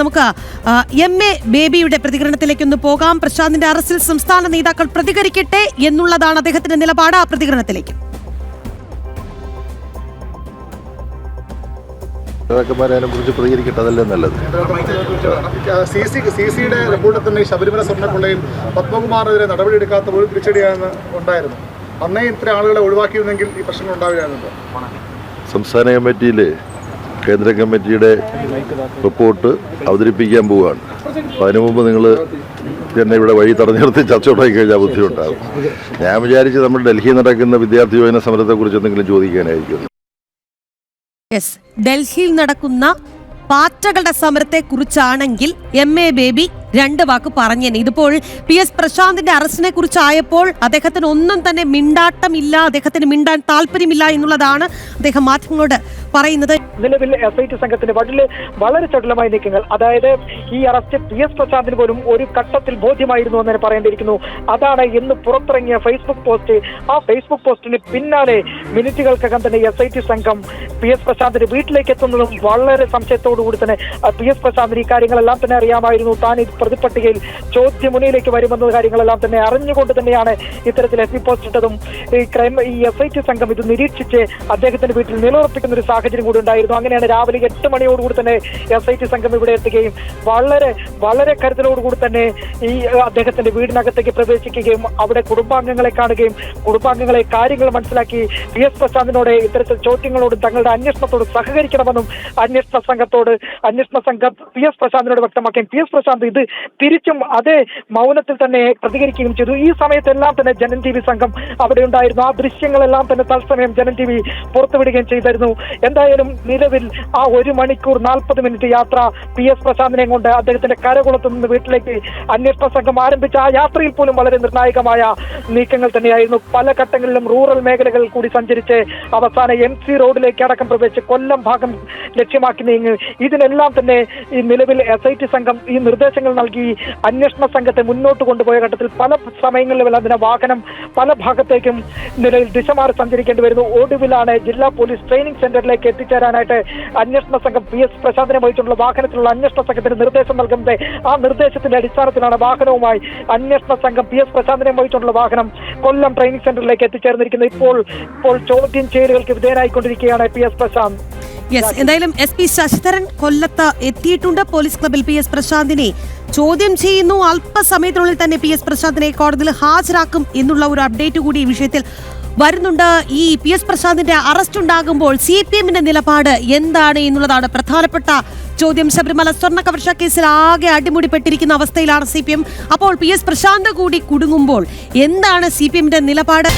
നമുക്ക് എം.എ. ബേബിയുടെ പ്രതികരണത്തിലേക്കൊന്ന് പോകാം. പ്രശാന്തിന്റെ അറസ്റ്റിൽ സംസ്ഥാന നേതാക്കൾ പ്രതികരിക്കട്ടെ എന്നുള്ളതാണ് അദ്ദേഹത്തിന്റെ നിലപാട്. ആ പ്രതികരണത്തിലേക്ക് കുറിച്ച് പ്രതികരിക്കട്ടെ, അതല്ലേ നല്ലത്. സിസിയുടെ റിപ്പോർട്ടിൽ തന്നെ ശബരിമല സ്വർണ്ണക്കൊള്ളയിൽ പത്മകുമാറിനെതിരെ നടപടിയെടുക്കാത്ത ഒരു തിരിച്ചടിയാണ് ഉണ്ടായിരുന്നു. അന്നേ ഇത്ര ആളുകളെ ഒഴിവാക്കിയിരുന്നെങ്കിൽ ഈ പ്രശ്നങ്ങൾ ഉണ്ടാവില്ലായിരുന്നു. സംസ്ഥാന കമ്മിറ്റിയിലെ കേന്ദ്ര കമ്മിറ്റിയുടെ റിപ്പോർട്ട് അവതരിപ്പിക്കാൻ പോവുകയാണ്. അപ്പോൾ അതിനു മുമ്പ് നിങ്ങൾ എന്നെ ഇവിടെ വഴി തടഞ്ഞു നിർത്തി ചർച്ച ഉണ്ടാക്കി കഴിഞ്ഞാൽ ബുദ്ധിമുട്ടാകും. ഞാൻ വിചാരിച്ച് നമ്മൾ ഡൽഹിയിൽ നടക്കുന്ന വിദ്യാർത്ഥി യുവജന സമരത്തെക്കുറിച്ച് എന്തെങ്കിലും ചോദിക്കാനായിരിക്കും. ഡൽഹിയിൽ നടക്കുന്ന പാറ്റകളുടെ സമരത്തെ കുറിച്ചാണെങ്കിൽ എം.എ. ബേബി രണ്ട് വാക്ക് പറഞ്ഞേനെ. ഇതിപ്പോൾ PS പ്രശാന്തിന്റെ അറസ്റ്റിനെ കുറിച്ചായപ്പോൾ അദ്ദേഹത്തിന് ഒന്നും തന്നെ മിണ്ടാട്ടമില്ല, അദ്ദേഹത്തിന് മിണ്ടാൻ താല്പര്യമില്ല എന്നുള്ളതാണ് അദ്ദേഹം മാധ്യമങ്ങളോട് പറയുന്നത്. നിലവിൽ SIT സംഘത്തിന്റെ വളരെ ചടുലമായ നീക്കങ്ങൾ, അതായത് ഈ അറസ്റ്റ് PS പ്രശാന്തിന് പോലും ഒരു ഘട്ടത്തിൽ ബോധ്യമായിരുന്നു എന്ന് പറയേണ്ടിയിരിക്കുന്നു. അതാണ് ഇന്ന് പുറത്തിറങ്ങിയ ഫേസ്ബുക്ക് പോസ്റ്റ്. ആ ഫേസ്ബുക്ക് പോസ്റ്റിന് പിന്നാലെ മിനിറ്റുകൾക്കകം തന്നെ SIT സംഘം PS പ്രശാന്തിന്റെ വീട്ടിലേക്ക് എത്തുന്നതും വളരെ സംശയത്തോടുകൂടി തന്നെ PS പ്രശാന്തിന് ഈ കാര്യങ്ങളെല്ലാം തന്നെ അറിയാമായിരുന്നു. താൻ ഈ പ്രതിപട്ടികയിൽ ചോദ്യമുനയിലേക്ക് വരുമെന്ന കാര്യങ്ങളെല്ലാം തന്നെ അറിഞ്ഞുകൊണ്ട് തന്നെയാണ് ഇത്തരത്തിൽ FB പോസ്റ്റ് ഇട്ടതും. ഈ SIT സംഘം ഇത് നിരീക്ഷിച്ച് അദ്ദേഹത്തിന്റെ വീട്ടിൽ നിലയുറപ്പിക്കുന്ന ഒരു സാഹചര്യം കൂടി ഉണ്ടായിരുന്നു. അങ്ങനെയാണ് രാവിലെ 8 മണിയോടുകൂടി തന്നെ SIT സംഘം ഇവിടെ എത്തുകയും വളരെ കരുതലോടുകൂടി തന്നെ ഈ അദ്ദേഹത്തിന്റെ വീടിനകത്തേക്ക് പ്രവേശിക്കുകയും അവിടെ കുടുംബാംഗങ്ങളെ കാണുകയും കുടുംബാംഗങ്ങളെ കാര്യങ്ങൾ മനസ്സിലാക്കി PS പ്രശാന്തിനോട് ഇത്തരത്തിൽ ചോദ്യങ്ങളോടും തങ്ങളുടെ അന്വേഷണത്തോട് സഹകരിക്കണമെന്നും അന്വേഷണ സംഘം PS പ്രശാന്തിനോട് വ്യക്തമാക്കുകയും PS പ്രശാന്ത് ഇത് തിരിച്ചും അതേ മൗനത്തിൽ തന്നെ പ്രതികരിക്കുകയും ചെയ്തു. ഈ സമയത്തെല്ലാം തന്നെ ജനൻ TV സംഘം അവിടെ ഉണ്ടായിരുന്നു. ആ ദൃശ്യങ്ങളെല്ലാം തന്നെ തത്സമയം ജനൻ TV പുറത്തുവിടുകയും ചെയ്തിരുന്നു. എന്തായാലും നിലവിൽ ആ 1 മണിക്കൂർ 40 മിനിറ്റ് യാത്ര PS പ്രശാന്തിനെ കൊണ്ട് അദ്ദേഹത്തിന്റെ കരകുളത്ത് നിന്ന് വീട്ടിലേക്ക് അന്വേഷണ സംഘം ആരംഭിച്ച ആ യാത്രയിൽ പോലും വളരെ നിർണായകമായ നീക്കങ്ങൾ തന്നെയായിരുന്നു. പല ഘട്ടങ്ങളിലും റൂറൽ മേഖലകളിൽ കൂടി സഞ്ചരിച്ച് അവസാന MC റോഡിലേക്ക് അടക്കം പ്രവേശിച്ച് കൊല്ലം ഭാഗം ലക്ഷ്യമാക്കി നീങ്ങി. ഇതിനെല്ലാം തന്നെ ഈ നിലവിൽ SIT സംഘം ഈ നിർദ്ദേശങ്ങൾ നൽകി അന്വേഷണ സംഘത്തെ മുന്നോട്ട് കൊണ്ടുപോയ ഘട്ടത്തിൽ പല സമയങ്ങളിലും അതിന്റെ വാഹനം പല ഭാഗത്തേക്കും നിലയിൽ ദിശ മാറി സഞ്ചരിക്കേണ്ടി വരുന്നു. ഒടുവിലാണ് ജില്ലാ പോലീസ് ട്രെയിനിങ് സെന്ററിലേക്ക് എത്തിച്ചേരാനായിട്ട് അന്വേഷണ സംഘം PS പ്രശാന്തിനെ വഹിച്ചുള്ള വാഹനത്തിലുള്ള അന്വേഷണ സംഘത്തിന് നിർദ്ദേശം നൽകുന്നത്. ആ നിർദ്ദേശത്തിന്റെ അടിസ്ഥാനത്തിലാണ് വാഹനവുമായി അന്വേഷണ സംഘം PS പ്രശാന്തിനെ വഹിച്ചുള്ള വാഹനം കൊല്ലം ട്രെയിനിങ് സെന്ററിലേക്ക് എത്തിച്ചേർന്നിരിക്കുന്നത്. ഇപ്പോൾ ചോദ്യം ചെയ്യലുകൾക്ക് വിധേയനായിക്കൊണ്ടിരിക്കുകയാണ് PS പ്രശാന്ത്. എന്തായാലും SP ശശിധരൻ കൊല്ലത്ത് എത്തിയിട്ടുണ്ട്. പോലീസ് ക്ലബിൽ PS പ്രശാന്തിനെ ചോദ്യം ചെയ്യുന്നു. അല്പസമയത്തിനുള്ളിൽ തന്നെ PS പ്രശാന്തിനെ കോടതിയിൽ ഹാജരാക്കും എന്നുള്ള ഒരു അപ്ഡേറ്റ് കൂടി ഈ വിഷയത്തിൽ വരുന്നുണ്ട്. ഈ PS പ്രശാന്തിന്റെ അറസ്റ്റ് ഉണ്ടാകുമ്പോൾ CPMന്റെ നിലപാട് എന്താണ് എന്നുള്ളതാണ് പ്രധാനപ്പെട്ട ചോദ്യം. ശബരിമല സ്വർണ്ണ കവർച്ച കേസിൽ ആകെ അടിമുടിപ്പെട്ടിരിക്കുന്ന അവസ്ഥയിലാണ് CPM. അപ്പോൾ PS പ്രശാന്ത് കൂടി കുടുങ്ങുമ്പോൾ എന്താണ് CPMന്റെ നിലപാട്?